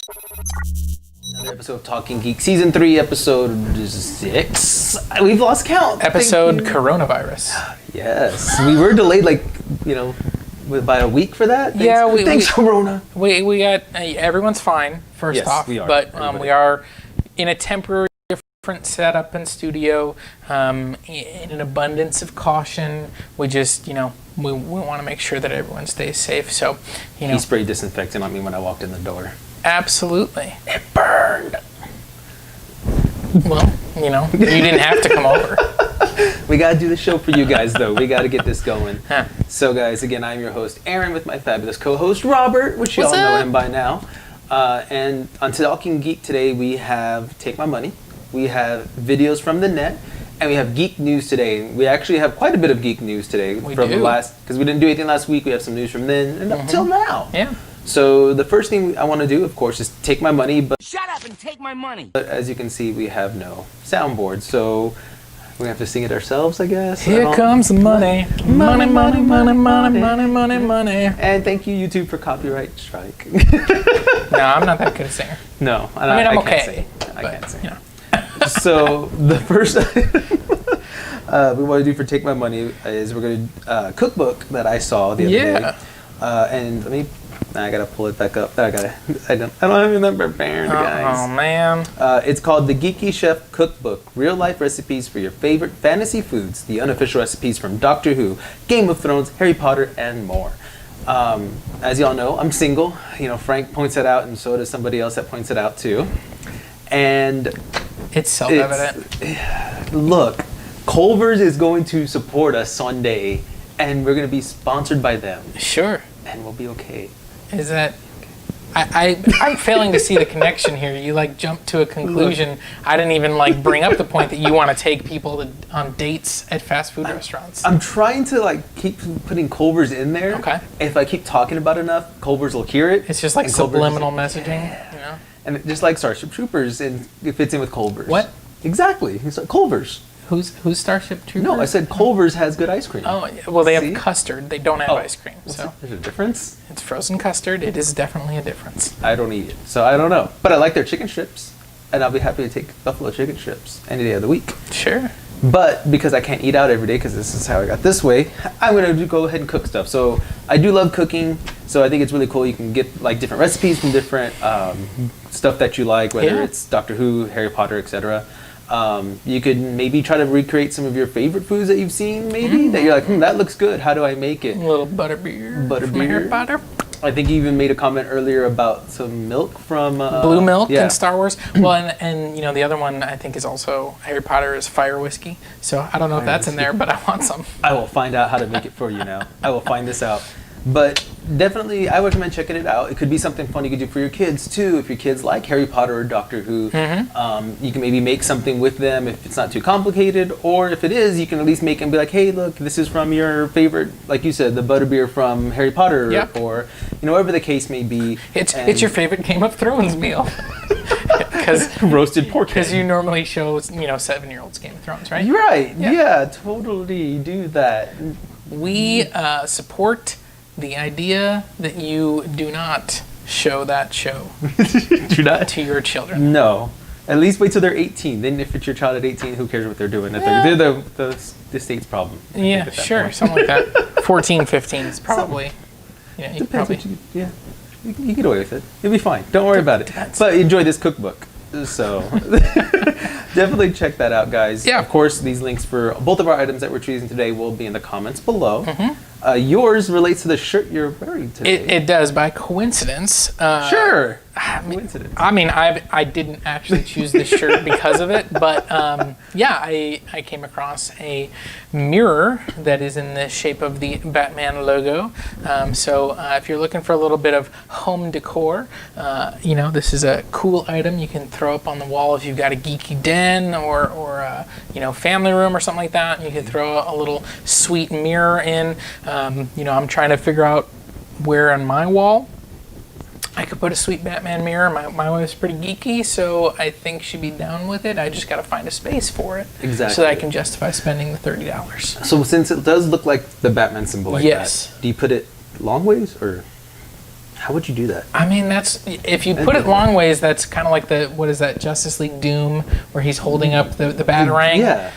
Another episode of Talkin Geek, Season 3, Episode 6. We've lost count. Episode Coronavirus. Yes. We were delayed, by a week for that. Thanks, Corona. We got, everyone's fine, first off. We are. But we are in a temporary different setup and studio. In an abundance of caution, we just, we want to make sure that everyone stays safe. So, He sprayed disinfectant on me when I walked in the door. Absolutely. It burned. Well, you didn't have to come over. We got to do the show for you guys, though. We got to get this going. Huh. So, guys, again, I'm your host, Aaron, with my fabulous co-host, Robert, which you all know him by now. And on Talkin Geek today, we have Take My Money. We have videos from the net. And we have geek news today. We actually have quite a bit of geek news today. Because we didn't do anything last week. We have some news from then and up till now. Yeah. So the first thing I want to do, of course, is take my money. But shut up and take my money. But as you can see, we have no soundboard, so we have to sing it ourselves, I guess. Here comes the money. Money, money, money, money, money, money, money. And thank you, YouTube, for copyright strike. No, I'm not that good a singer. No, I'm okay. I can't sing. So the first we want to do for Take My Money is we're going to cookbook that I saw the other day. And I gotta pull it back up. I don't have any number prepared, guys. Oh man. It's called The Geeky Chef Cookbook. Real life recipes for your favorite fantasy foods. The unofficial recipes from Doctor Who, Game of Thrones, Harry Potter, and more. As y'all know, I'm single. Frank points it out, and so does somebody else that points it out too. And it's self-evident. Look, Culvers is going to support us Sunday, and we're going to be sponsored by them. Sure. And we'll be okay. Is that... I'm failing to see the connection here. You jump to a conclusion. Look, I didn't even bring up the point that you want to take people on dates at fast food restaurants. I'm trying to keep putting Culvers in there. Okay. If I keep talking about it enough, Culvers will hear it. It's just subliminal messaging. And just like Starship Troopers, and it fits in with Culvers. What? Exactly. It's like Culvers. Who's Starship Troopers? No, I said Culvers has good ice cream. Oh, well, they have custard. They don't have ice cream. So there's a difference? It's frozen custard. It is definitely a difference. I don't eat it, so I don't know. But I like their chicken strips, and I'll be happy to take buffalo chicken strips any day of the week. Sure. But because I can't eat out every day, because this is how I got this way, I'm going to go ahead and cook stuff. So I do love cooking, so I think it's really cool. You can get different recipes from different stuff that you like, whether it's Doctor Who, Harry Potter, etc. You could maybe try to recreate some of your favorite foods that you've seen, that you're like, that looks good. How do I make it? A little butterbeer. Harry Potter. I think you even made a comment earlier about some milk from... Blue milk in Star Wars. Well, and the other one I think is also Harry Potter is fire whiskey. So I don't know if that's in there, but I want some. I will find out how to make it for you now. I will find this out. But definitely, I recommend checking it out. It could be something fun you could do for your kids, too. If your kids like Harry Potter or Doctor Who, you can maybe make something with them if it's not too complicated. Or if it is, you can at least make and be like, hey, look, this is from your favorite, like you said, the butterbeer from Harry Potter. Yep. Or, whatever the case may be. It's your favorite Game of Thrones meal. Roasted pork. Because you normally show, 7-year-olds Game of Thrones, right? You're right. Yeah, totally do that. We support the idea that you do not show that show do not to your children. No. At least wait till they're 18. Then if it's your child at 18, who cares what they're doing? They're the state's problem. Yeah, sure. Something like that. 14, 15 is probably... you probably... You get away with it. You'll be fine. Don't worry about it. But enjoy this cookbook. So definitely check that out, guys. Yeah. Of course, these links for both of our items that we're choosing today will be in the comments below. Yours relates to the shirt you're wearing today. It does, by coincidence. Sure. Coincidence. I didn't actually choose this shirt because of it, but I came across a mirror that is in the shape of the Batman logo. So if you're looking for a little bit of home decor, this is a cool item you can throw up on the wall if you've got a geeky den or family room or something like that. You can throw a little sweet mirror in. I'm trying to figure out where on my wall I could put a sweet Batman mirror. My wife's pretty geeky, so I think she'd be down with it. I just got to find a space for it. Exactly. So that I can justify spending the $30. So since it does look like the Batman symbol like yes. that, do you put it long ways or How would you do that? I mean, that's if you put it long ways. That's kind of like what is that Justice League Doom, where he's holding up the batarang. Yeah,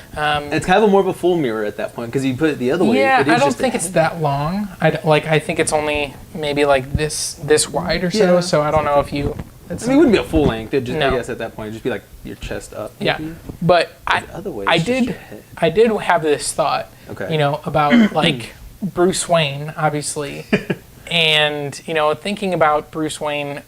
it's kind of more of a full mirror at that point because you put it the other way. Yeah, I don't think it's that long. I think it's only maybe like this wide or so. Yeah. So I don't know if you. I mean, it wouldn't be a full length. It'd just, No. I guess at that point, it'd just be like your chest up. Yeah, maybe. but The other way, I it's just did your head. I did have this thought. Okay. You know, about like Bruce Wayne, obviously. And, thinking about Bruce Wayne,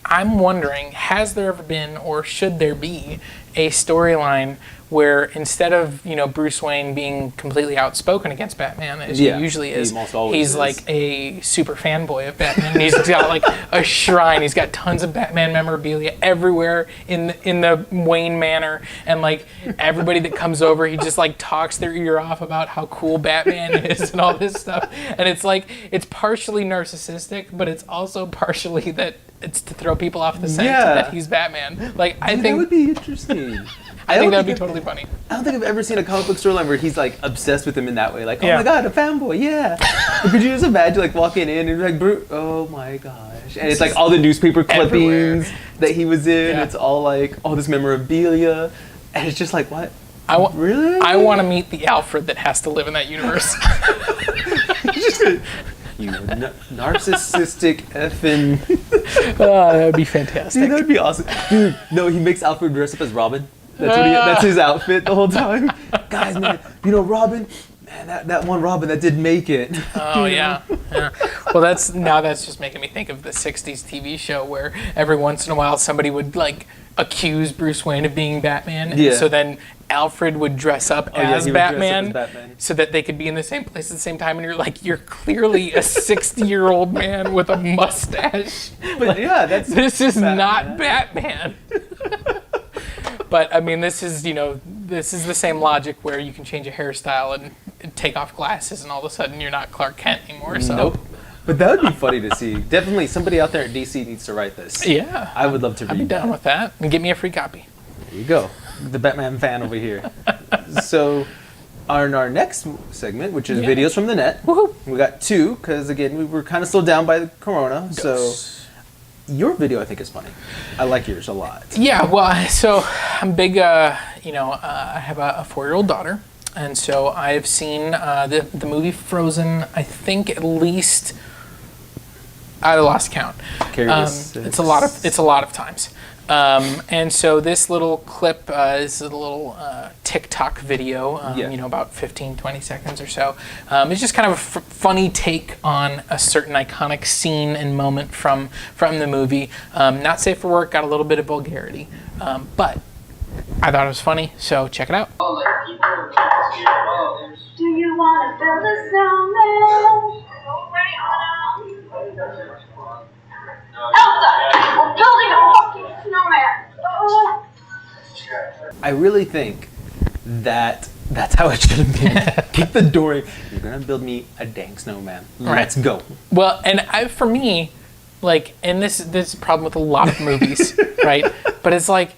I'm wondering, has there ever been or should there be a storyline where instead of, Bruce Wayne being completely outspoken against Batman, as he usually is, he's like a super fanboy of Batman. And he's got like a shrine. He's got tons of Batman memorabilia everywhere in the Wayne Manor. And like everybody that comes over, he just like talks their ear off about how cool Batman is and all this stuff. And it's like, it's partially narcissistic, but it's also partially that it's to throw people off the scent that he's Batman. Like, I think that would be interesting. I think that would be totally funny. I don't think I've ever seen a comic book storyline where he's like obsessed with him in that way. Like, oh Yeah. my god, a fanboy, yeah. But could you just imagine like walking in and like, oh my gosh, and it's like all the newspaper clippings that he was in. Yeah. It's all like all this memorabilia, and it's just like, what? Really? I want to meet the Alfred that has to live in that universe. You narcissistic effing. Oh, that would be fantastic. Dude, that would be awesome. Dude, no, he makes Alfred dress up as Robin. That's his outfit the whole time. Guys, man, Robin, man, that one Robin that did make it. Oh yeah. Well, that's just making me think of the '60s TV show where every once in a while somebody would like accuse Bruce Wayne of being Batman. Yeah. So then Alfred would dress up as he would dress up Batman, as Batman. so that they could be in the same place at the same time. And you're like, you're clearly a 60-year-old man with a mustache. But This is Batman. not Batman. But I mean, this is the same logic where you can change a hairstyle and take off glasses, and all of a sudden you're not Clark Kent anymore. So. Nope. But that would be funny to see. Definitely somebody out there at DC needs to write this. Yeah. I would love to read I'd be down with that. And get me a free copy. There you go. The Batman fan over here. So, our next segment, which is videos from the net. Woohoo! We got two, because again, we were kind of slowed down by the corona. So, your video I think is funny. I like yours a lot. Yeah, well, so I'm big, I have a 4-year-old daughter. And so I've seen the movie Frozen, I think at least, I lost count. It's a lot of times. And so this little clip is a little TikTok video, about 15, 20 seconds or so. It's just kind of a funny take on a certain iconic scene and moment from the movie. Not safe for work, got a little bit of vulgarity, but I thought it was funny, so check it out. Do you want to build a snowman? Elsa, we're building a fucking snowman. Oh. I really think that's how it should have been. Kick the door in. You're going to build me a dang snowman. Let's go. Well, and for me, like, and this is a problem with a lot of movies, right? But it's like,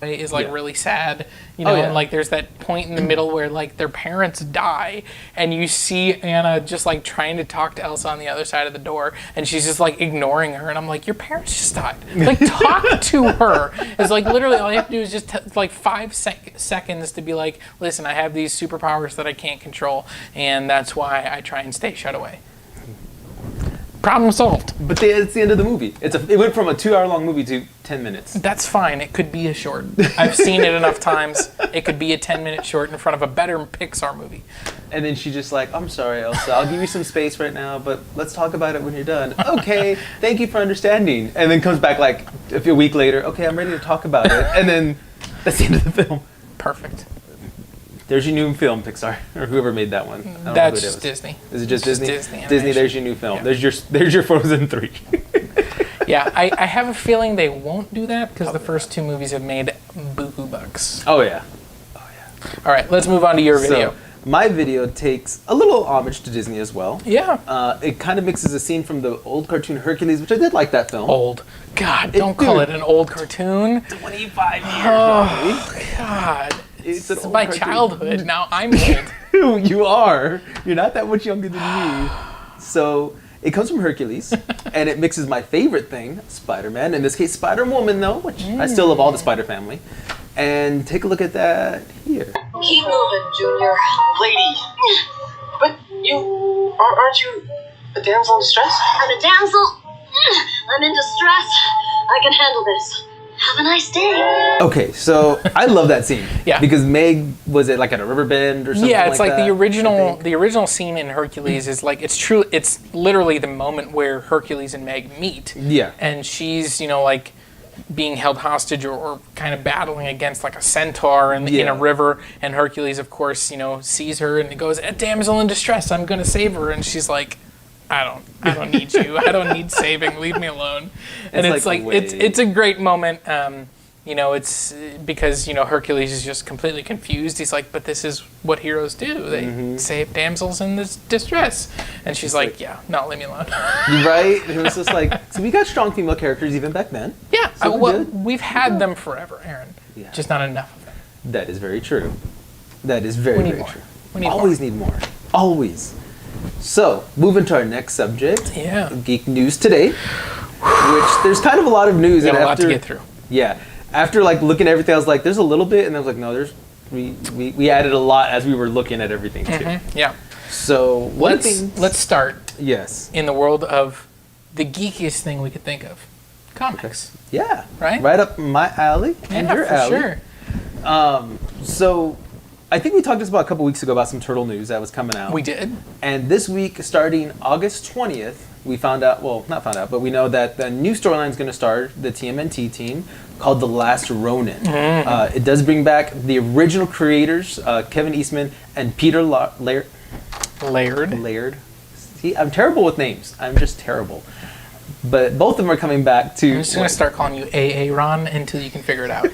really sad, and like there's that point in the middle where like their parents die and you see Anna just like trying to talk to Elsa on the other side of the door and she's just like ignoring her, and I'm like, your parents just died. Like, talk to her. It's like literally all you have to do is just like 5 seconds to be like, listen, I have these superpowers that I can't control, and that's why I try and stay shut away. Problem solved. But it's the end of the movie. It went from a 2-hour-long movie to 10 minutes. That's fine. It could be a short. I've seen it enough times. It could be a 10-minute short in front of a better Pixar movie. And then she's just like, I'm sorry, Elsa. I'll give you some space right now, but let's talk about it when you're done. Okay, thank you for understanding. And then comes back like a week later. Okay, I'm ready to talk about it. And then that's the end of the film. Perfect. There's your new film, Pixar, or whoever made that one. I don't know That's who it just is. Disney. Is it just Disney? Disney. Disney, there's your new film. Yeah. There's your Frozen 3. Yeah, I have a feeling they won't do that because the first 2 movies have made boo-hoo bucks. Oh yeah. All right, let's move on to your video. So, my video takes a little homage to Disney as well. Yeah. It kind of mixes a scene from the old cartoon Hercules, which I did like that film. Old. God, don't call it an old cartoon. 25 years. Oh, God. It's an old my cartoon. childhood. Now I'm old. You are. You're not that much younger than me. So It comes from Hercules, and it mixes my favorite thing, Spider-Man. In this case, Spider-Woman, though, which I still love all the Spider family. And take a look at that here. Keep moving, Junior. Lady. But aren't you a damsel in distress? I'm a damsel. I'm in distress. I can handle this. Have a nice day. Okay, so I love that scene. Yeah. Because Meg, was it like at a river bend or something? Yeah, it's like that, the original scene in Hercules is like it's literally the moment where Hercules and Meg meet. Yeah. And she's, like being held hostage or kind of battling against like a centaur in a river, and Hercules of course, sees her and goes, "A damsel in distress, I'm gonna save her," and she's like, I don't need you. I don't need saving. Leave me alone. And it's a great moment. It's because, Hercules is just completely confused. He's like, but this is what heroes do. They save damsels in this distress. And she's like, yeah, no, leave me alone. Right? It was just like, so we got strong female characters even back then. Yeah. So we've had them forever, Aaron. Yeah. Just not enough of them. That is very true. That is very more. true. We need Always need more. Always. So, moving to our next subject. Yeah. Geek news today. Which there's kind of a lot of news. We got a lot to get through. Yeah. After looking at everything, I was like, there's a little bit, and I was like, no, we added a lot as we were looking at everything too. Mm-hmm. Yeah. So let's start. Yes. In the world of the geekiest thing we could think of, comics. Yeah. Right. Right up my alley and your alley. Sure. So, I think we talked just about a couple weeks ago about some turtle news that was coming out. We did. And this week, starting August 20th, we found out, well, not found out, but we know that the new storyline is going to start the TMNT team called The Last Ronin. It does bring back the original creators, Kevin Eastman and Peter Laird. See, I'm terrible with names. I'm just terrible. But both of them are coming back to... I'm just going to start calling you Aaron until you can figure it out.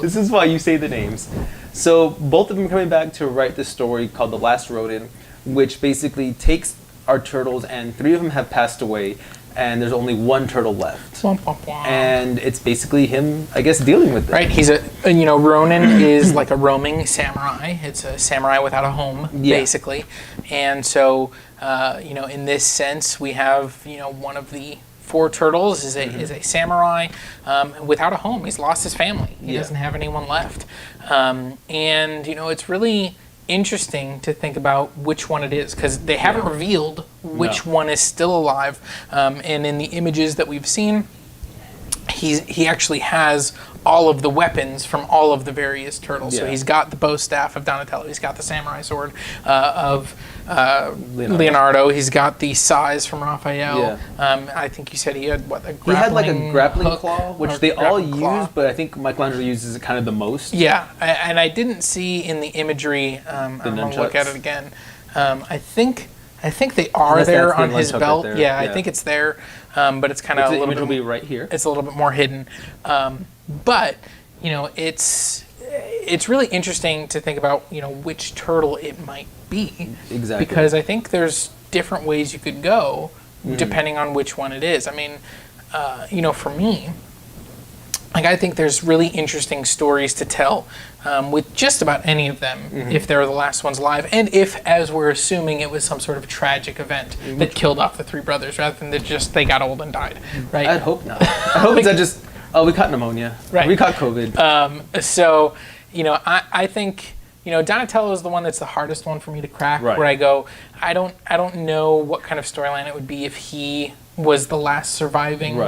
This is why you say the names. So both of them are coming back to write this story called The Last Ronin, which basically takes our turtles, and 3 of them have passed away, and there's only 1 turtle left. And it's basically him, I guess, dealing with it. Right, he's Ronin is like a roaming samurai. It's a samurai without a home, basically. And so, in this sense, we have, one of the 4 turtles is a samurai without a home. He's lost his family. He doesn't have anyone left. And, it's really interesting to think about which one it is, because they haven't revealed which one is still alive. And in the images that we've seen, he actually has all of the weapons from all of the various turtles. So he's got the bow staff of Donatello. He's got the samurai sword of Leonardo. He's got the sais from Raphael. I think you said he had He had like a grappling claw, which they all use, but I think Michelangelo uses it kind of the most. Yeah, and I didn't see in the imagery. I'm gonna look at it again. I think they are there on his belt. Right I think it's there, but it's kind of a little bit. It'll be right here. It's a little bit more hidden, but it's really interesting to think about which turtle it might be. Exactly. Because I think there's different ways you could go depending on which one it is. I mean, for me, I think there's really interesting stories to tell with just about any of them, if they're the last ones alive, and if, as we're assuming, it was some sort of tragic event that killed off the 3 brothers, rather than they got old and died, right? I'd hope not. I hope it's not just, we caught pneumonia, right? We caught COVID. So, I think, Donatello is the one that's the hardest one for me to crack, right. Where I go, I don't know what kind of storyline it would be if he was the last surviving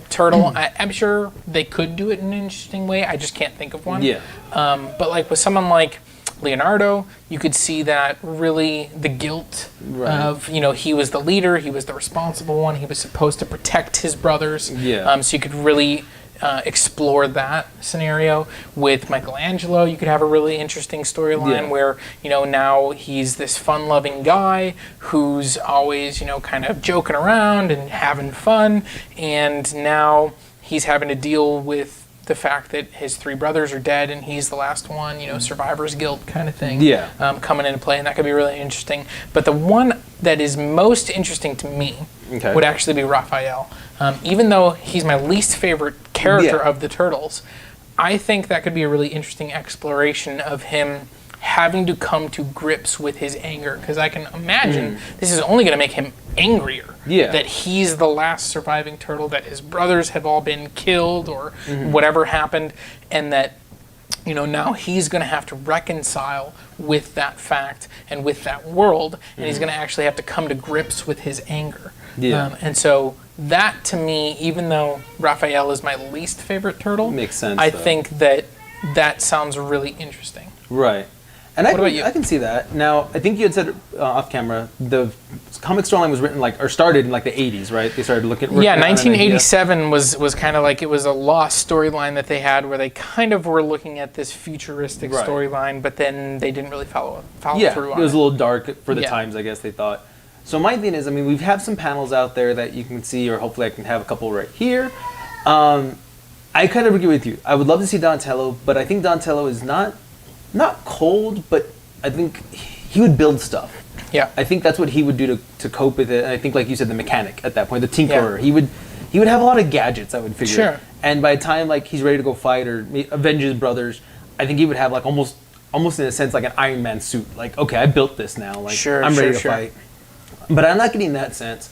turtle. I'm sure they could do it in an interesting way. I just can't think of one. Yeah. But with someone like Leonardo, you could see that really the guilt of, he was the leader, he was the responsible one, he was supposed to protect his brothers. So you could really explore that scenario. With Michelangelo, you could have a really interesting storyline where, now he's this fun-loving guy who's always, kind of joking around and having fun, and now he's having to deal with the fact that his 3 brothers are dead and he's the last one, survivor's guilt kind of thing coming into play, and that could be really interesting. But the one that is most interesting to me would actually be Raphael. Even though he's my least favorite character of the Turtles, I think that could be a really interesting exploration of him having to come to grips with his anger, because I can imagine this is only going to make him angrier. Yeah. That he's the last surviving turtle, that his brothers have all been killed or whatever happened, and that now he's going to have to reconcile with that fact and with that world, and he's going to actually have to come to grips with his anger. Yeah. And so that, to me, even though Raphael is my least favorite turtle, makes sense. I think that sounds really interesting. Right. And What about you? I can see that. Now, I think you had said off camera, the comic storyline was written started in the 80s, right? They started working Yeah, on an idea. 1987 was kind of like, it was a lost storyline that they had, where they kind of were looking at this futuristic Right. storyline, but then they didn't really follow Yeah, through on it was it. a little dark for the Yeah. times, I guess they thought. So my thing is, we have some panels out there that you can see, or hopefully I can have a couple right here. I kind of agree with you. I would love to see Donatello, but I think Donatello is not cold, but I think he would build stuff. Yeah. I think that's what he would do to cope with it. And I think, like you said, the mechanic at that point, the tinkerer, he would have a lot of gadgets, I would figure. Sure. And by the time he's ready to go fight or avenge his brothers, I think he would have almost in a sense like an Iron Man suit. Like, okay, I built this now. Sure, I'm ready sure, to fight. But I'm not getting that sense.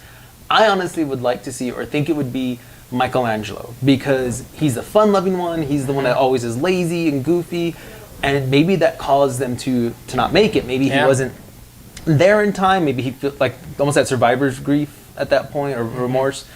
I honestly would like to see, or think it would be, Michelangelo, because he's the fun-loving one. He's the one that always is lazy and goofy, and maybe that caused them to not make it. Maybe he wasn't there in time. Maybe he felt like almost that survivor's grief at that point, or remorse.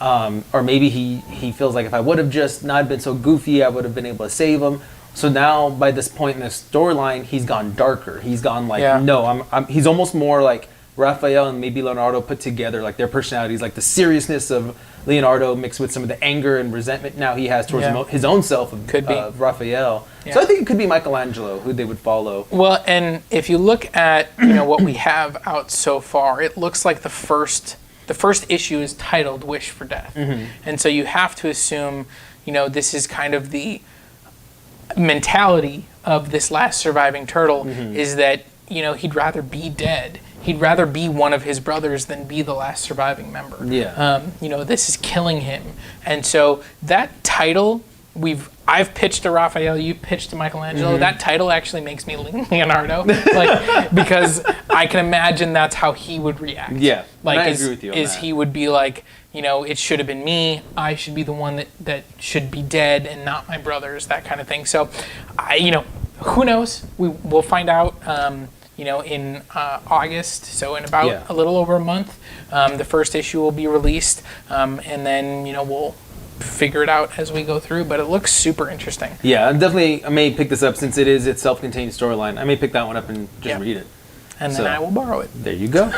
Or maybe he feels like, if I would have just not been so goofy, I would have been able to save him. So now, by this point in the storyline, he's gone darker. He's gone no, he's almost more like Raphael and maybe Leonardo put together, like their personalities, like the seriousness of Leonardo mixed with some of the anger and resentment now he has towards his own self of Raphael. Yeah. So I think it could be Michelangelo who they would follow. Well, and if you look at what we have out so far, it looks like the first issue is titled "Wish for Death," and so you have to assume this is kind of the mentality of this last surviving turtle, is that he'd rather be dead. He'd rather be one of his brothers than be the last surviving member. Yeah. This is killing him. And so that title, I've pitched to Raphael, you pitched to Michelangelo. That title actually makes me lean Leonardo, because I can imagine that's how he would react. Yeah, I agree with you on that. He would be like, it should have been me. I should be the one that should be dead and not my brothers, that kind of thing. So, who knows? We'll find out. In August, so in about a little over a month, the first issue will be released, and then we'll figure it out as we go through. But it looks super interesting. Yeah, I may pick this up since it's self-contained storyline. I may pick that one up and just read it, and then I will borrow it. There you go.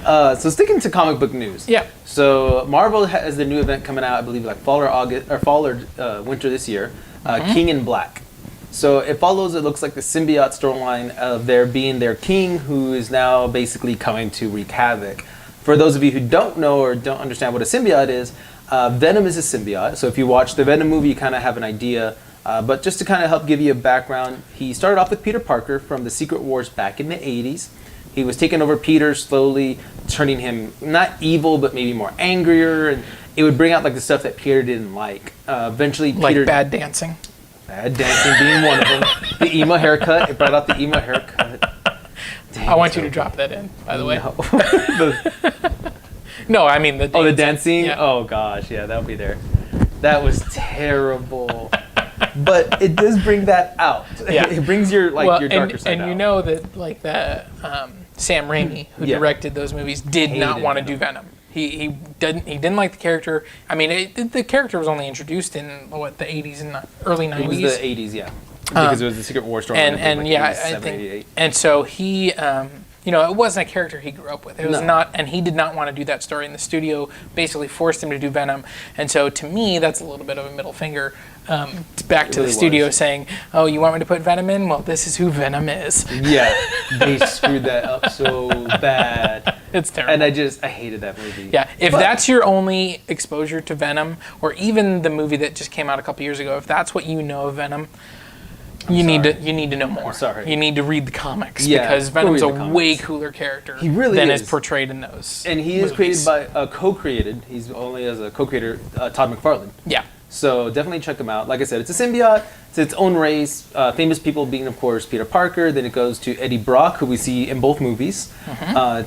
So sticking to comic book news. Yeah. So Marvel has the new event coming out, I believe, fall or winter this year. King in Black. So it follows, it looks like the symbiote storyline of there being their king, who is now basically coming to wreak havoc. For those of you who don't know or don't understand what a symbiote is, Venom is a symbiote. So if you watch the Venom movie, you kind of have an idea. But just to kind of help give you a background, he started off with Peter Parker from the Secret Wars back in the 80s. He was taking over Peter, slowly turning him not evil, but maybe more angrier. And it would bring out the stuff that Peter didn't like. Eventually, Peter... Like bad dancing. Bad dancing being one of them. The emo haircut. It brought out the emo haircut. Dang, I want you to drop that in, by the way. No. No, I mean the dancing. Oh, the dancing? Yeah. Oh, gosh. Yeah, that would be there. That was terrible. But it does bring that out. Yeah. It brings your your darker side and out. that Sam Raimi, who directed those movies, did not want to do Venom. He didn't like the character. I mean, the character was only introduced in the 80s and early 90s. It was the 80s, yeah. Because it was the Secret War story. I think. And so he, it wasn't a character he grew up with. It was not, and he did not want to do that story. And the studio basically forced him to do Venom. And so to me, that's a little bit of a middle finger back to the studio saying, "Oh, you want me to put Venom in? Well, this is who Venom is." Yeah, they screwed that up so bad. It's terrible. And I hated that movie. Yeah, if that's your only exposure to Venom, or even the movie that just came out a couple years ago, if that's what you know of Venom, you need to know more. I'm sorry. You need to read the comics, Yeah, because go Venom's read a the comics. way cooler character than is portrayed in those. And he is movies. created by co-created. He's only as a co-creator, Todd McFarlane. Yeah. So definitely check them out. Like I said, it's a symbiote. It's its own race. Famous people being, of course, Peter Parker. Then it goes to Eddie Brock, who we see in both movies,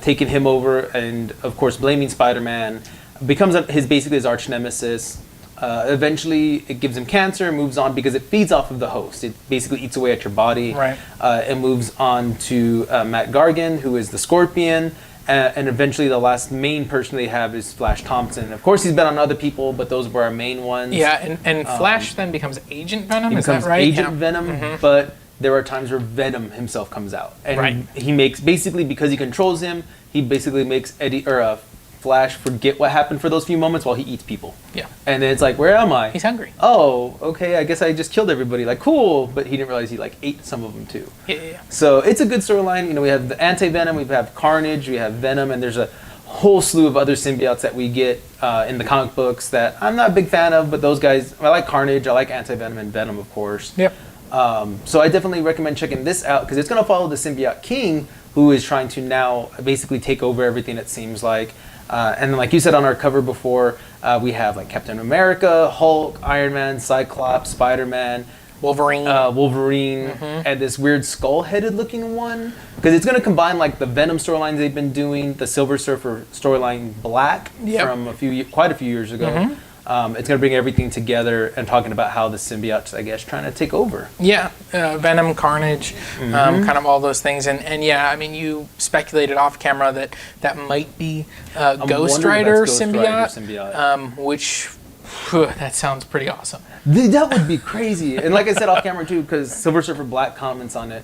taking him over, and of course blaming Spider-Man. Becomes basically his arch nemesis. Eventually, it gives him cancer, moves on because it feeds off of the host. It basically eats away at your body. Right. It moves on to Matt Gargan, who is the Scorpion. And eventually, the last main person they have is Flash Thompson. Of course, he's been on other people, but those were our main ones. Yeah, and Flash then becomes Agent Venom, is that becomes right? Agent Venom, but there are times where Venom himself comes out. And he makes, basically, because he controls him, he basically makes Flash forget what happened for those few moments while he eats people. Yeah. And then it's like, where am I? He's hungry. Oh, okay, I guess I just killed everybody. Like, cool. But he didn't realize he, like, ate some of them, too. Yeah. So it's a good storyline. You know, we have the anti-Venom, we have Carnage, we have Venom, and there's a whole slew of other symbiotes that we get in the comic books that I'm not a big fan of, but those guys, I like Carnage, I like anti-Venom and Venom, of course. Yep. So I definitely recommend checking this out because it's going to follow the Symbiote King, who is trying to now basically take over everything, it seems like. And like you said on our cover before, we have like Captain America, Hulk, Iron Man, Cyclops, Spider-Man, Wolverine, and this weird skull-headed looking one. Because it's going to combine like the Venom storylines they've been doing, the Silver Surfer storyline Black from quite a few years ago. It's going to bring everything together and talking about how the symbiotes, I guess, trying to take over. Yeah, Venom, Carnage, kind of all those things. And yeah, I mean, you speculated off camera that might be Ghost Rider symbiote, which that sounds pretty awesome. That would be crazy. And like I said off camera too, because Silver Surfer Black comments on it,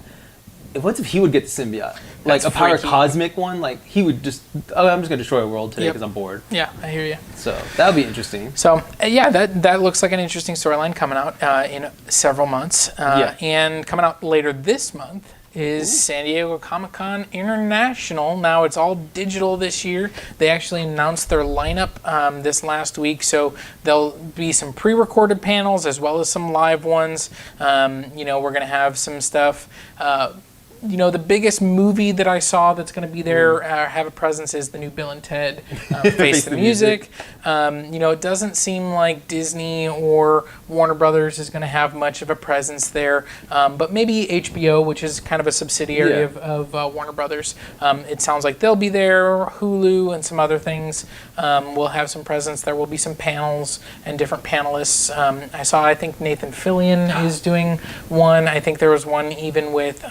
what if he would get the symbiote? Like That's a power freaky. Cosmic one? Like he would just, I'm just going to destroy a world today because I'm bored. Yeah, I hear you. So that would be interesting. So yeah, that looks like an interesting storyline coming out in several months. And coming out later this month is San Diego Comic-Con International. Now it's all digital this year. They actually announced their lineup this last week, so there'll be some pre-recorded panels as well as some live ones. You know, we're going to have some stuff. You know, the biggest movie that I saw that's going to be there, have a presence, is the new Bill and Ted Face the Music. You know, it doesn't seem like Disney or Warner Brothers is going to have much of a presence there, but maybe HBO, which is kind of a subsidiary of Warner Brothers. It sounds like they'll be there. Hulu and some other things will have some presence. There will be some panels and different panelists. I think Nathan Fillion is doing one. I think there was one even with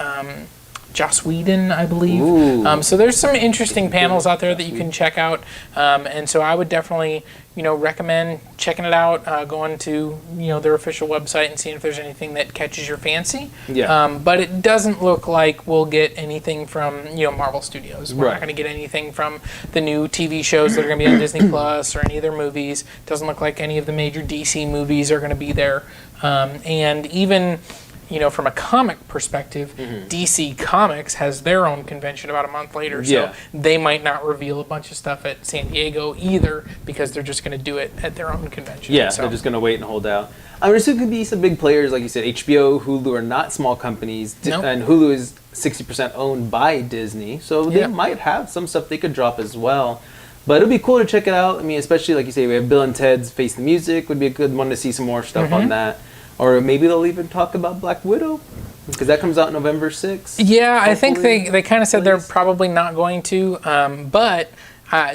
Joss Whedon, I believe. So there's some interesting panels out there that you can check out. And so I would definitely, you know, recommend checking it out, going to, you know, their official website and seeing if there's anything that catches your fancy. But it doesn't look like we'll get anything from, you know, Marvel Studios. We're not going to get anything from the new TV shows that are going to be on Disney Plus or any of their movies. Doesn't look like any of the major DC movies are going to be there. And even, you know, from a comic perspective, DC Comics has their own convention about a month later, so they might not reveal a bunch of stuff at San Diego either because they're just going to do it at their own convention. Yeah, so they're just going to wait and hold out. I mean, there could be some big players, like you said. HBO, Hulu are not small companies, and Hulu is 60% owned by Disney, so they might have some stuff they could drop as well. But it'll be cool to check it out. I mean, especially, like you say, we have Bill and Ted's Face the Music would be a good one to see some more stuff on that. Or maybe they'll even talk about Black Widow, because that comes out November 6th. Yeah, I think they kind of said they're probably not going to, but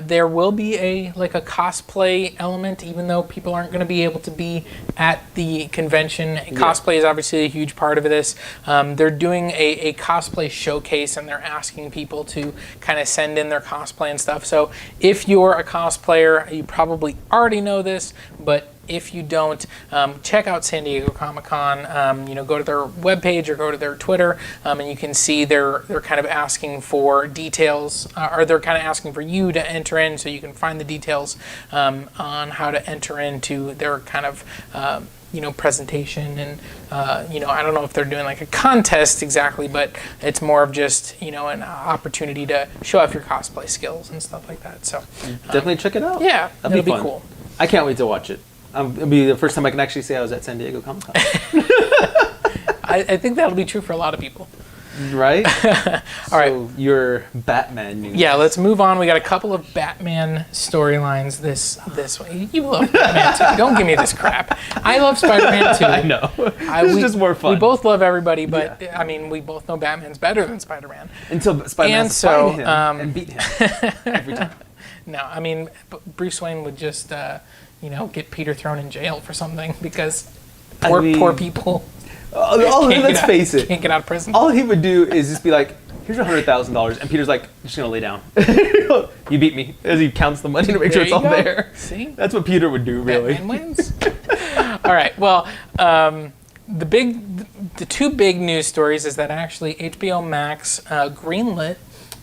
there will be a cosplay element, even though people aren't going to be able to be at the convention. Cosplay is obviously a huge part of this. They're doing a cosplay showcase, and they're asking people to kind of send in their cosplay and stuff. So if you're a cosplayer, you probably already know this, but if you don't, check out San Diego Comic-Con. You know, go to their webpage or go to their Twitter, and you can see they're kind of asking for details, or they're kind of asking for you to enter in, so you can find the details on how to enter into their kind of you know, presentation. And you know, I don't know if they're doing like a contest exactly, but it's more of just, you know, an opportunity to show off your cosplay skills and stuff like that. So definitely check it out. Yeah, that'll be cool. I can't wait to watch it. It'll be the first time I can actually say I was at San Diego Comic-Con. I think that'll be true for a lot of people. Right? All right. So your Batman news. Yeah, let's move on. We got a couple of Batman storylines this way. You love Batman too. Don't give me this crap. I love Spider-Man too. I know. This is just more fun. We both love everybody, but I mean, we both know Batman's better than Spider-Man. Until Spider-Man And so, him and beat him every time. No, I mean, Bruce Wayne would just, get Peter thrown in jail for something because poor people. Let's face it. Can't get out of prison. All he would do is just be like, "Here's $100,000," and Peter's like, "Just gonna lay down." You beat me, as he counts the money to make sure it's all there. See, that's what Peter would do, really. Batman wins. All right. Well, the two big news stories is that actually HBO Max greenlit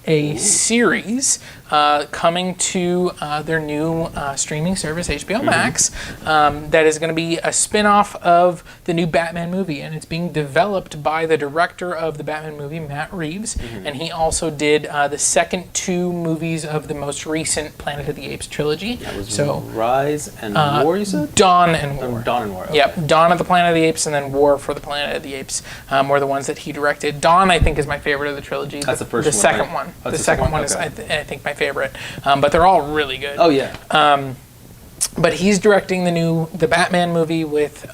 a series coming to their new streaming service, HBO Max, that is going to be a spin-off of the new Batman movie, and it's being developed by the director of the Batman movie, Matt Reeves, and he also did the second two movies of the most recent Planet of the Apes trilogy. That was Rise and War, you said? Dawn and War. Dawn and War, okay. Yep, Dawn of the Planet of the Apes and then War for the Planet of the Apes were the ones that he directed. Dawn, I think, is my favorite of the trilogy. That's the first one, second right? one. Oh, the second one is, I think, my favorite. But they're all really good. Oh, yeah. But he's directing the Batman movie with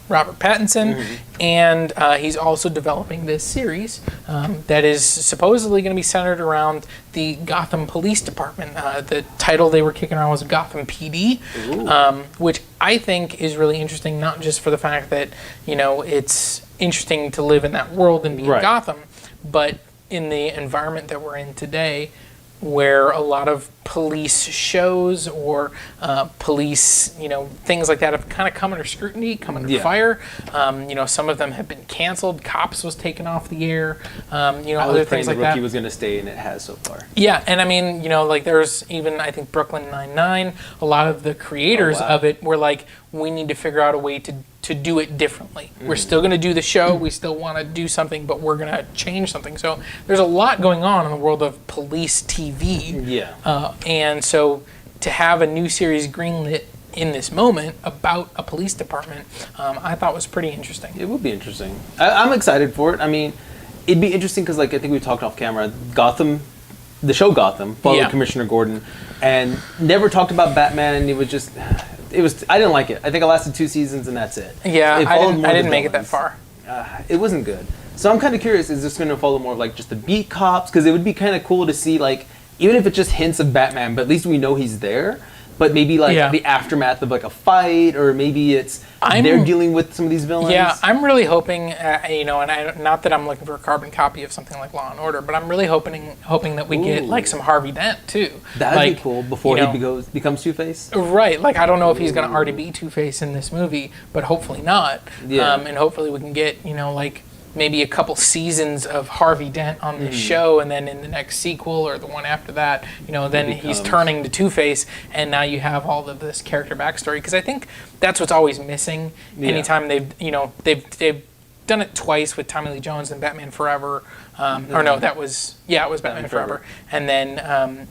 Robert Pattinson, and he's also developing this series that is supposedly going to be centered around the Gotham Police Department. The title they were kicking around was Gotham PD, which I think is really interesting, not just for the fact that, it's interesting to live in that world and be in Gotham, but in the environment that we're in today, where a lot of police shows or police, things like that have kind of come under scrutiny, come under fire. Some of them have been canceled. Cops was taken off the air. Other things like that. Rookie was going to stay, and it has so far. Yeah, and I mean, there's even, I think, Brooklyn Nine-Nine. A lot of the creators of it were like, we need to figure out a way to do it differently. We're still going to do the show. We still want to do something, but we're going to change something. So there's a lot going on in the world of police TV. Yeah. And so to have a new series greenlit in this moment about a police department, I thought was pretty interesting. It would be interesting. I'm excited for it. I mean, it'd be interesting because, I think we talked off camera, Gotham, the show Gotham, followed Commissioner Gordon, and never talked about Batman, and I didn't like it. I think I lasted 2 seasons, and that's it. Yeah, I didn't make it that far. It wasn't good. So I'm kind of curious, is this going to follow more of just the beat cops? Because it would be kind of cool to see, even if it's just hints of Batman, but at least we know he's there. But maybe the aftermath of a fight, or maybe they're dealing with some of these villains. Yeah, I'm really hoping, not that I'm looking for a carbon copy of something like Law and Order, but I'm really hoping that we get some Harvey Dent too. That'd be cool before he becomes Two-Face. Right, I don't know if he's going to already be Two-Face in this movie, but hopefully not. Yeah. And hopefully we can get maybe a couple seasons of Harvey Dent on this show, and then in the next sequel or the one after that, then he's turning to Two-Face, and now you have all of this character backstory. Because I think that's what's always missing. Anytime they've done it twice with Tommy Lee Jones and Batman Forever, it was Batman Forever, and then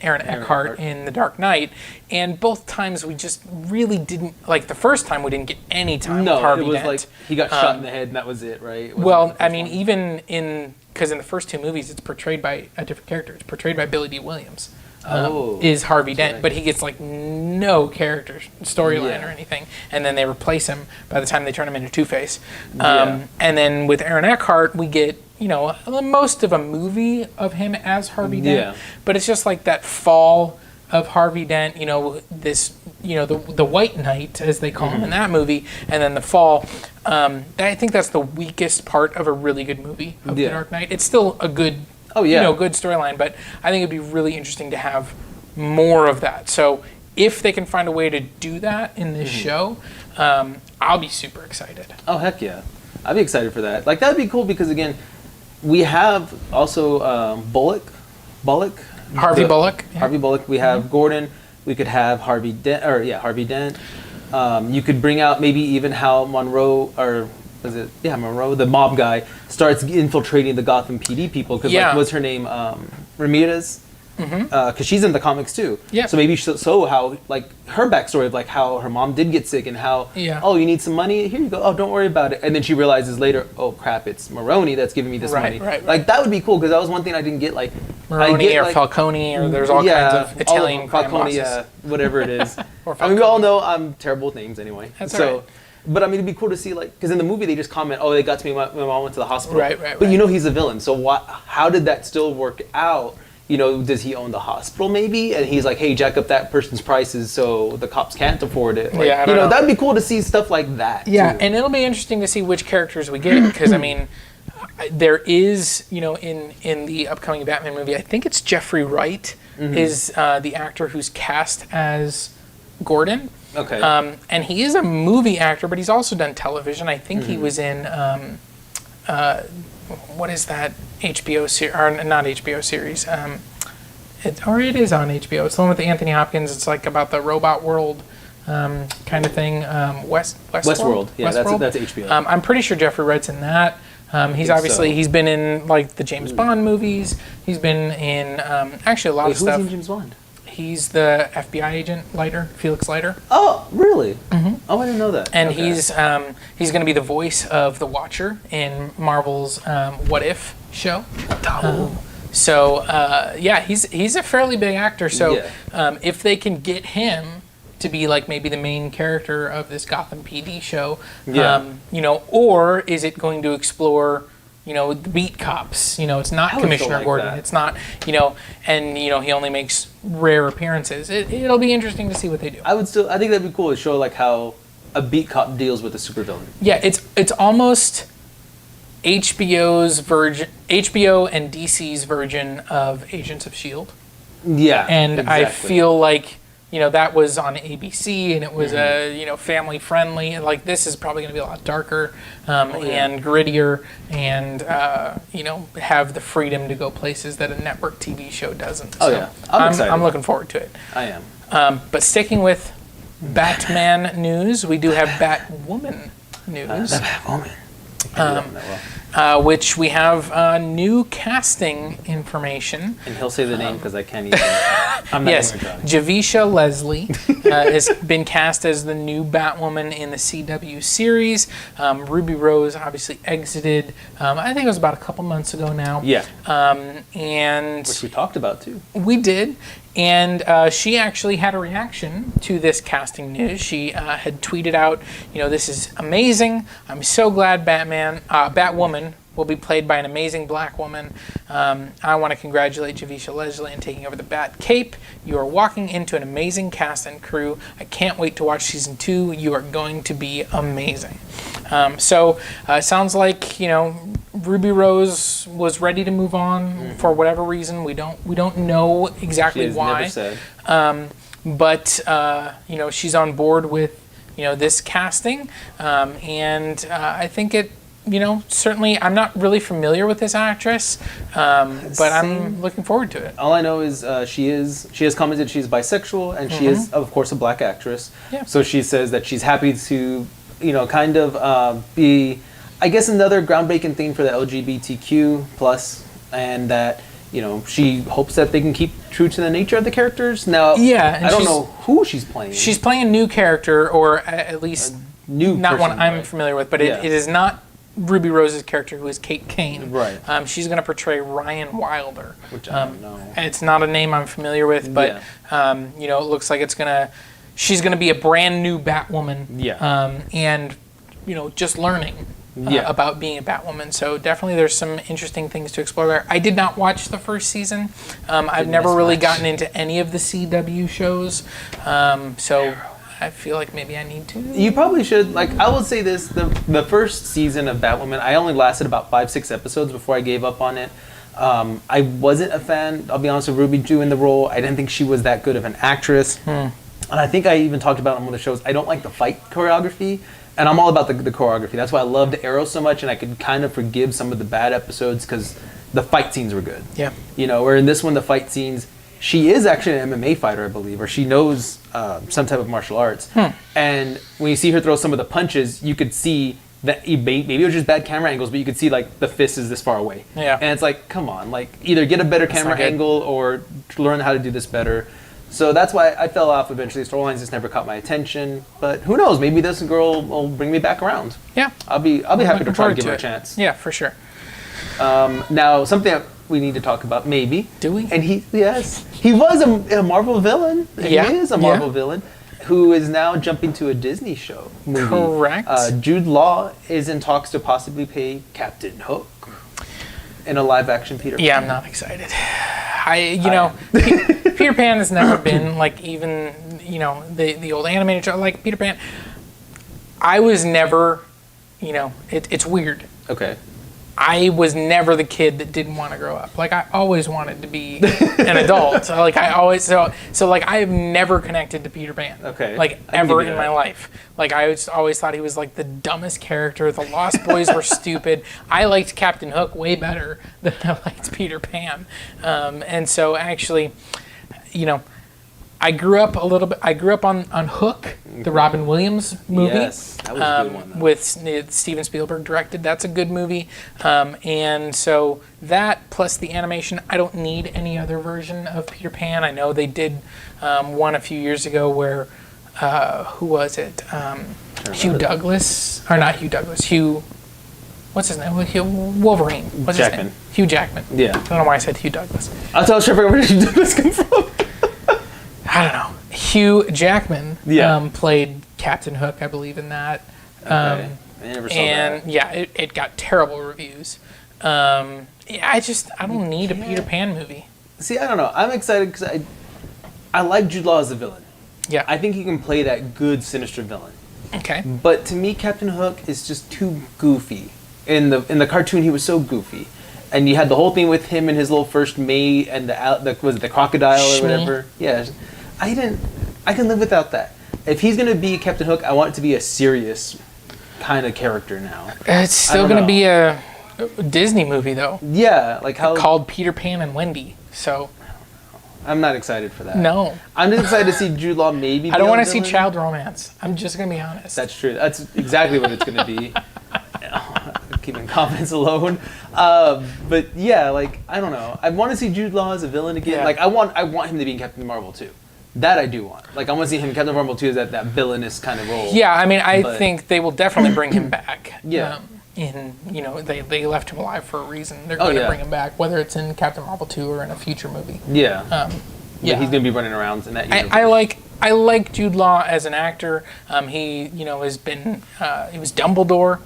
Aaron Eckhart in The Dark Knight, and both times we just really didn't, the first time we didn't get any time with Harvey Dent. It was he got shot in the head and that was it, right? Even because in the first two movies it's portrayed by a different character. It's portrayed by Billy D. Williams. Is Harvey Dent, right. But he gets no character storyline or anything, and then they replace him by the time they turn him into Two-Face. And then with Aaron Eckhart, we get most of a movie of him as Harvey Dent, but it's just that fall of Harvey Dent. The White Knight, as they call him in that movie, and then the fall. I think that's the weakest part of a really good movie of The Dark Knight. It's still a good. Good storyline, but I think it'd be really interesting to have more of that. So if they can find a way to do that in this show, I'll be super excited. Oh, heck yeah. I'd be excited for that. That'd be cool because, again, we have also Bullock. Harvey Bullock. Yeah. Harvey Bullock. We have Gordon. We could have Harvey Dent. You could bring out maybe even how Monroe, or was it? Yeah, Monroe, the mob guy, starts infiltrating the Gotham PD people. Because, what's her name? Ramirez? because she's in the comics too. Yeah. So maybe so how like her backstory of like how her mom did get sick and how oh, you need some money, here you go, oh, don't worry about it, and then she realizes later, oh crap, it's Maroney that's giving me this money. Right. Like that would be cool, because that was one thing I didn't get, like Maroney or like, Falcone, or there's all kinds of Italian crime Falcone, bosses. whatever it is. Or I mean, we all know I'm terrible with names anyway. That's so all right. but I mean, it'd be cool to see, like, because in the movie they just comment, oh, they got to me, my mom went to the hospital. Right. But you know he's a villain, so how did that still work out? You know, does he own the hospital maybe? And he's like, hey, jack up that person's prices so the cops can't afford it. Like, I don't know. That'd be cool to see stuff like that. Yeah, too. and it'll be interesting to see which characters we get, because I mean, there is, in the upcoming Batman movie, I think it's Jeffrey Wright is the actor who's cast as Gordon. Okay. And he is a movie actor, but he's also done television. I think he was in, what is that HBO series, or not HBO series, it is on HBO. It's the one with Anthony Hopkins. It's like about the robot world kind of thing. Westworld. Yeah, Westworld? that's HBO. I'm pretty sure Jeffrey Wright's in that. He's been in like the James Bond movies. He's been in actually a lot of stuff. Who's in James Bond? He's the FBI agent, Leiter, Felix Leiter. Oh, really? Oh, I didn't know that. And he's going to be the voice of the Watcher in Marvel's What If show. He's a fairly big actor. So if they can get him to be like maybe the main character of this Gotham PD show, or is it going to explore the beat cops? It's not Commissioner like Gordon. that. It's not, and he only makes rare appearances. It'll be interesting to see what they do. I think that'd be cool to show like how a beat cop deals with a supervillain. Yeah, it's almost HBO and DC's version of Agents of S.H.I.E.L.D. Yeah. And exactly. I feel like, that was on ABC, and it was family friendly. Like, this is probably going to be a lot darker and grittier, and have the freedom to go places that a network TV show doesn't. I'm excited. I'm looking forward to it. I am. But sticking with Batman news, we do have Batwoman news. Batwoman. Which we have new casting information. And he'll say the name because I can't even. I'm not Yes, even trying. Javisha Leslie has been cast as the new Batwoman in the CW series. Ruby Rose obviously exited, I think it was about a couple months ago now. Yeah. And Which we talked about too. we did. And she actually had a reaction to this casting news. She had tweeted out, this is amazing. I'm so glad Batwoman will be played by an amazing black woman. I want to congratulate Javisha Leslie on taking over the Bat Cape. You are walking into an amazing cast and crew. I can't wait to watch season 2. You are going to be amazing. So it sounds like, Ruby Rose was ready to move on for whatever reason. We don't know exactly why. Never said. But she's on board with this casting, and I think it. Certainly, I'm not really familiar with this actress, but I'm looking forward to it. All I know is she has commented she's bisexual, and she is, of course, a black actress. Yeah. So she says that she's happy to, kind of be, I guess, another groundbreaking thing for the LGBTQ plus, and that she hopes that they can keep true to the nature of the characters. Now, I don't know who she's playing. She's playing a new character, or at least not one I'm right? familiar with, but it is not Ruby Rose's character, who is Kate Kane. Right. She's going to portray Ryan Wilder. Which I don't know. It's not a name I'm familiar with, but it looks like she's going to be a brand new Batwoman. Yeah. And just learning about being a Batwoman. So definitely there's some interesting things to explore there. I did not watch the first season. I've never really gotten into any of the CW shows. So I feel like maybe I need to. You probably should. Like, I will say this, the first season of Batwoman, I only lasted about 5-6 episodes before I gave up on it. I wasn't a fan, I'll be honest, with Ruby doing the role. I didn't think she was that good of an actress. And I think I even talked about it on one of the shows. I don't like the fight choreography, and I'm all about the choreography. That's why I loved Arrow so much, and I could kind of forgive some of the bad episodes because the fight scenes were good. Yeah. Where in this one, the fight scenes, she is actually an MMA fighter, I believe, or she knows some type of martial arts. And when you see her throw some of the punches, you could see that maybe it was just bad camera angles, but you could see like the fist is this far away. Yeah. And it's like, come on, like either get a better camera not good. angle or learn how to do this better. So that's why I fell off eventually. Storylines just never caught my attention. But who knows? Maybe this girl will bring me back around. Yeah. I'll be happy to Looking try to forward give her a it. chance. Yeah, for sure. Now, something that we need to talk about, maybe. Do we? And he was a Marvel villain. Yeah. He is a Marvel villain who is now jumping to a Disney show movie. Correct. Jude Law is in talks to possibly play Captain Hook in a live-action Peter Pan. Yeah, I'm not excited. Peter Pan has never been like even the old animated show like Peter Pan. I was never, it's weird. Okay. I was never the kid that didn't want to grow up. Like I always wanted to be an adult. So like I have never connected to Peter Pan. Okay. Like I can ever give you in that. my life. Like I always thought he was like the dumbest character. The Lost Boys were stupid. I liked Captain Hook way better than I liked Peter Pan. And so actually, I grew up on Hook, the Robin Williams movie. Yes, that was a good one. Though. With Steven Spielberg directed. That's a good movie. And so that plus the animation, I don't need any other version of Peter Pan. I know they did one a few years ago where, who was it? Hugh Douglas, or not Hugh Douglas, what's his name? Wolverine. What's Jackman. his name? Hugh Jackman. Yeah. I don't know why I said Hugh Douglas. I'll tell Trevor where did this come from? I don't know. Hugh Jackman Yeah. played Captain Hook, I believe, in that. I never saw And that. yeah, it got terrible reviews. I don't need a Peter Pan movie. See, I don't know. I'm excited because I like Jude Law as a villain. Yeah. I think he can play that good, sinister villain. Okay. But to me, Captain Hook is just too goofy. In the cartoon, he was so goofy, and you had the whole thing with him and his little first mate and the crocodile or Shmi. whatever. Yeah, I can live without that. If he's gonna be Captain Hook, I want it to be a serious kind of character now. It's still don't going to know. be a Disney movie, though, Yeah, like how called Peter Pan and Wendy. So, I'm not excited for that. no. I'm just excited to see Jude Law maybe. I don't be want a to see villain. child romance. I'm just going to be honest. That's true. That's exactly what it's going to be. Keeping confidence alone. But yeah, like, I don't know. I want to see Jude Law as a villain again. Yeah. Like, I want him to be in Captain Marvel 2. That I do want. Like, I want to see him in Captain Marvel 2 as that villainous kind of role. Yeah, I mean, I But- think they will definitely bring him back. Yeah. They left him alive for a reason. They're Oh, going to yeah. bring him back, whether it's in Captain Marvel 2 or in a future movie. Yeah. Yeah. He's going to be running around in that universe. I like Jude Law as an actor. He has been he was Dumbledore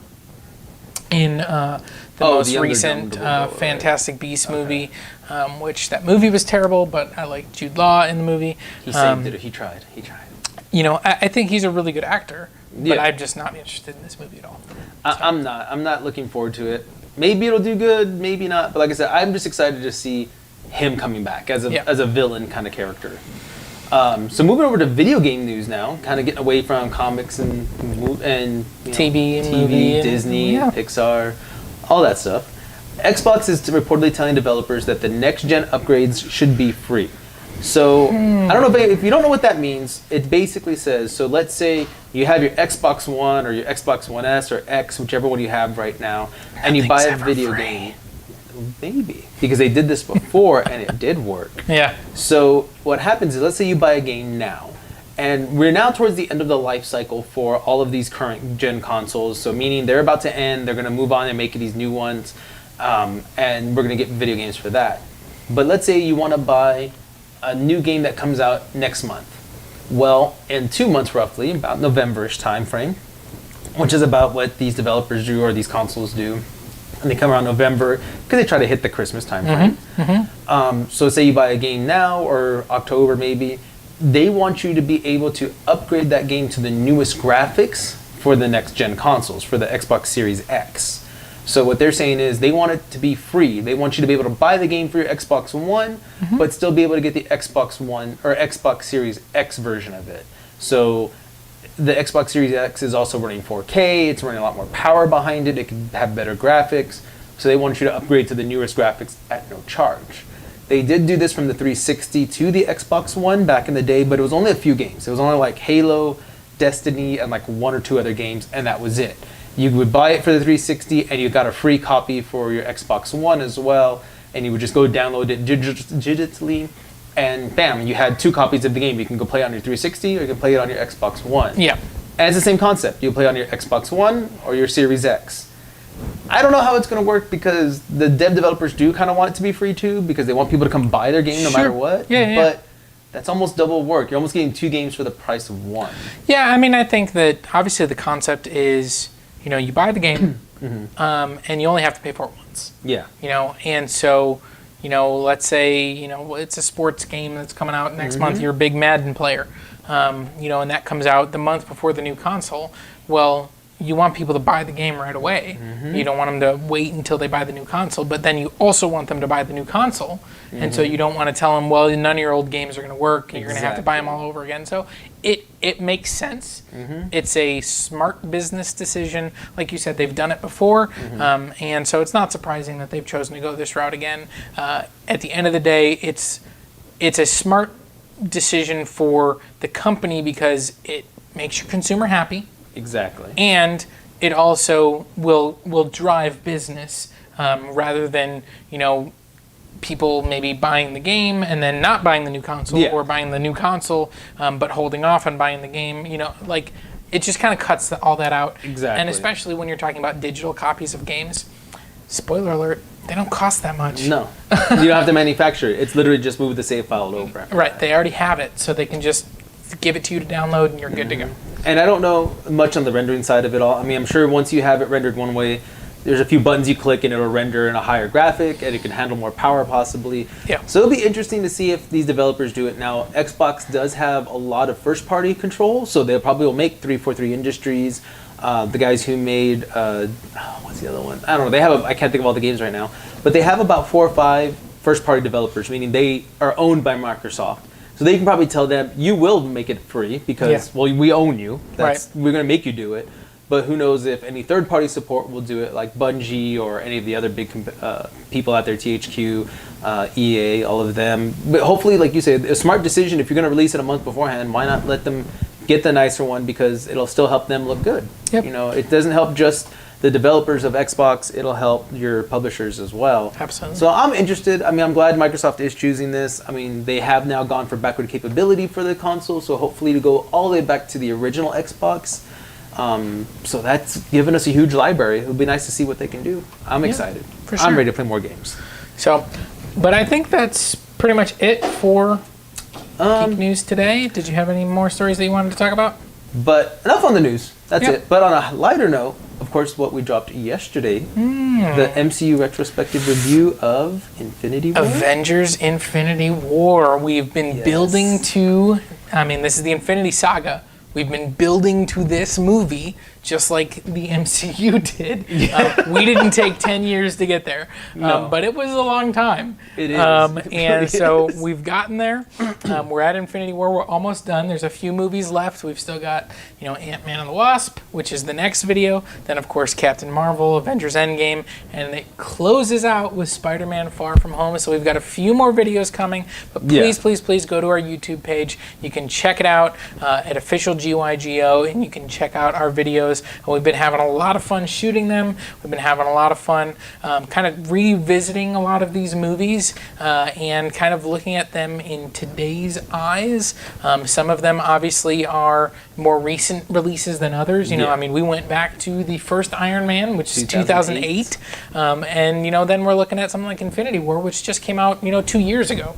in the most the younger recent Dumbledore, Fantastic Beasts movie, which that movie was terrible, but I like Jude Law in the movie. He saved it. He tried. I think he's a really good actor, but Yeah. I'm just not interested in this movie at all. I'm not. I'm not looking forward to it. Maybe it'll do good, maybe not. But like I said, I'm just excited to see him coming back as a villain kind of character. So moving over to video game news now, kind of getting away from comics and TV and movie and- Disney, yeah. Pixar, all that stuff. Xbox is reportedly telling developers that the next gen upgrades should be free. So I don't know if you don't know what that means. It basically says, so let's say you have your Xbox One or your Xbox One S or X, whichever one you have right now, and you buy a Nothing's ever video free. game. Maybe because they did this before and it did work. Yeah. So what happens is, let's say you buy a game now, and we're now towards the end of the life cycle for all of these current gen consoles. So meaning they're about to end, they're going to move on and make these new ones, and we're going to get video games for that. But let's say you want to buy a new game that comes out next month. Well, in 2 months roughly, about November-ish time frame, which is about what these developers do or these consoles do. And they come around November because they try to hit the Christmas time frame. So say you buy a game now or October maybe, they want you to be able to upgrade that game to the newest graphics for the next gen consoles, for the Xbox Series X. So what they're saying is they want it to be free. They want you to be able to buy the game for your Xbox One, but still be able to get the Xbox One or Xbox Series X version of it. So the Xbox Series X is also running 4K. It's running a lot more power behind it. It can have better graphics. So they want you to upgrade to the newest graphics at no charge. They did do this from the 360 to the Xbox One back in the day, but it was only a few games. It was only like Halo, Destiny, and like 1 or 2 other games, and that was it. you would buy it for the 360, and you got a free copy for your Xbox One as well, and you would just go download it digitally, and bam, you had 2 copies of the game. You can go play it on your 360, or you can play it on your Xbox One. Yeah. And it's the same concept. You play on your Xbox One or your Series X. I don't know how it's going to work because the developers do kind of want it to be free too, because they want people to come buy their game no matter what. Yeah. But that's almost double work. You're almost getting 2 games for the price of 1. Yeah, I mean, I think that obviously the concept is, you buy the game, and you only have to pay for it once. Yeah. And so, let's say, it's a sports game that's coming out next month. You're a big Madden player, and that comes out the month before the new console. Well, you want people to buy the game right away. You don't want them to wait until they buy the new console, but then you also want them to buy the new console. And so you don't want to tell them, well, none of your old games are going to work, and you're going to have to buy them all over again. So it makes sense. It's a smart business decision. Like you said, they've done it before, and so it's not surprising that they've chosen to go this route again. At the end of the day, it's a smart decision for the company because it makes your consumer happy. Exactly. And it also will drive business rather than, people maybe buying the game and then not buying the new console, or buying the new console but holding off on buying the game. It just kind of cuts all that out. Exactly. And especially when you're talking about digital copies of games, spoiler alert, they don't cost that much. No. You don't have to manufacture it. It's literally just move the save file over. Right. They already have it, so they can just give it to you to download and you're good to go. And I don't know much on the rendering side of it all. I mean, I'm sure once you have it rendered one way, there's a few buttons you click and it'll render in a higher graphic and it can handle more power possibly. Yeah. So it'll be interesting to see if these developers do it. Now, Xbox does have a lot of first-party control, so they probably will make 343 Industries. The guys who made, what's the other one? I don't know. I can't think of all the games right now. But they have about 4 or 5 first-party developers, meaning they are owned by Microsoft. So they can probably tell them, you will make it free because, well, we own you. We're going to make you do it. But who knows if any third-party support will do it, like Bungie or any of the other big people out there, THQ, EA, all of them. But hopefully, like you said, a smart decision. If you're going to release it a month beforehand, why not let them get the nicer one because it'll still help them look good. Yep. It doesn't help just the developers of Xbox, it'll help your publishers as well. Absolutely. So I'm interested. I mean, I'm glad Microsoft is choosing this. I mean, they have now gone for backward capability for the console, so hopefully to go all the way back to the original Xbox. So that's given us a huge library. It'll be nice to see what they can do. I'm excited. For sure. I'm ready to play more games. So, but I think that's pretty much it for Geek News today. Did you have any more stories that you wanted to talk about? But enough on the news. That's Yep. it. But on a lighter note, of course, what we dropped yesterday, the MCU retrospective review of Infinity War. Avengers Infinity War. We've been building to, this is the Infinity Saga. We've been building to this movie just like the MCU did. We didn't take 10 years to get there, but it was a long time. It is. And so we've gotten there. We're at Infinity War. We're almost done. There's a few movies left. We've still got, Ant-Man and the Wasp, which is the next video. Then, of course, Captain Marvel, Avengers Endgame, and it closes out with Spider-Man Far From Home. So we've got a few more videos coming, but please, please, please go to our YouTube page. You can check it out at Official GYGO, and you can check out our videos. And we've been having a lot of fun shooting them. We've been having a lot of fun kind of revisiting a lot of these movies and kind of looking at them in today's eyes. Some of them obviously are more recent releases than others. We went back to the first Iron Man, which is 2008. And, then we're looking at something like Infinity War, which just came out, 2 years ago.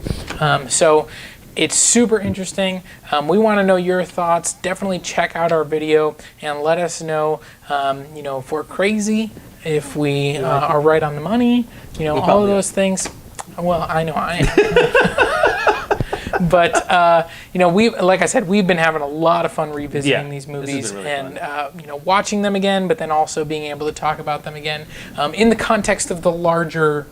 So it's super interesting. We want to know your thoughts. Definitely check out our video and let us know, if we're crazy, if we are right on the money, all of those things. Well, I know I am. But, like I said, we've been having a lot of fun revisiting these movies and, watching them again, but then also being able to talk about them again in the context of the larger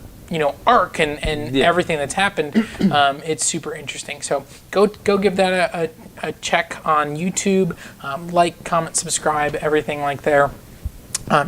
arc and everything that's happened. It's super interesting. So go give that a check on YouTube. Like, comment, subscribe, everything like there.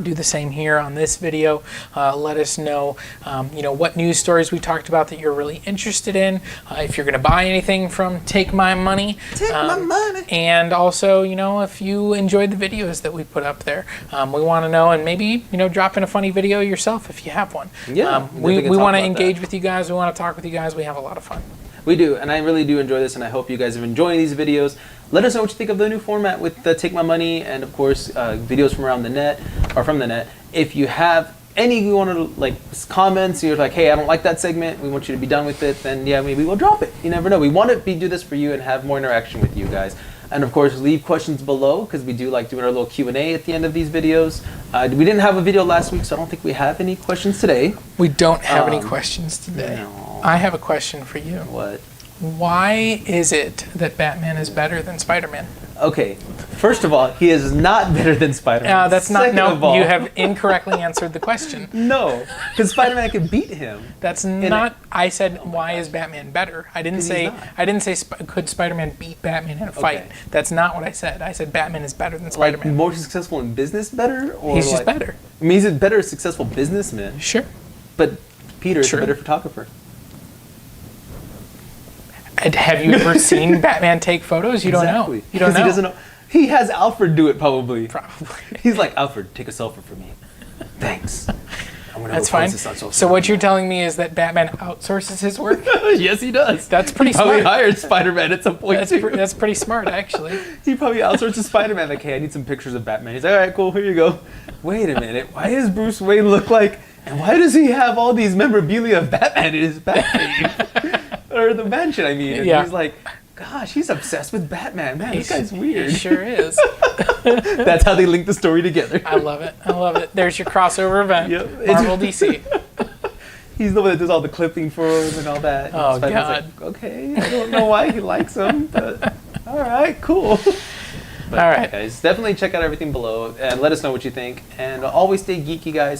Do the same here on this video. Let us know, what news stories we talked about that you're really interested in. If you're going to buy anything from Take My Money. Take my money. And also, if you enjoyed the videos that we put up there. We want to know, and maybe, drop in a funny video yourself if you have one. Yeah. We want to engage with you guys. We want to talk with you guys. We have a lot of fun. We do, and I really do enjoy this, and I hope you guys are enjoying these videos. Let us know what you think of the new format with the Take My Money and, of course, videos from around the net, or from the net. If you have any you want to, comments, you're like, hey, I don't like that segment, we want you to be done with it, then, yeah, maybe we'll drop it. You never know. We want to do this for you and have more interaction with you guys. And, of course, leave questions below, because we do like doing our little Q&A at the end of these videos. We didn't have a video last week, so I don't think we have any questions today. We don't have any questions today. No. I have a question for you. What? Why is it that Batman is better than Spider-Man? Okay, first of all, he is not better than Spider-Man. That's not, Second of all, you have incorrectly answered the question. No, because Spider-Man can beat him. That's not, I said, why is Batman better? I didn't say, could Spider-Man beat Batman in a fight? Okay. That's not what I said. I said Batman is better than Like Spider-Man. more successful in business better? Or He's just better. I mean, he's a better successful businessman, Sure. but Peter is Sure. a better photographer. And have you ever seen Batman take photos? You don't know. You don't know. He doesn't know. He has Alfred do it probably. Probably. He's like, Alfred, take a selfie for me. Thanks. I'm gonna That's go fine. post this on social So what media. you're telling me is that Batman outsources his work? Yes, he does. That's pretty Probably smart. hired Spider-Man at some point too. That's pretty smart, actually. He probably outsources Spider-Man. Like, hey, I need some pictures of Batman. He's like, all right, cool, here you go. Wait a minute. Why does Bruce Wayne look like, and why does he have all these memorabilia of Batman in his Batcave? Or the mansion, I mean. And Yeah. he's like, gosh, he's obsessed with Batman. Man, this guy's He weird. sure is. That's how they link the story together. I love it. I love it. There's your crossover event. Yep. Marvel DC. He's the one that does all the clipping for him and all that. Oh, And Spider-Man's God. like, okay, I don't know why he likes him, but all right, cool. But, All right. guys, definitely check out everything below and let us know what you think. And always stay geeky, guys.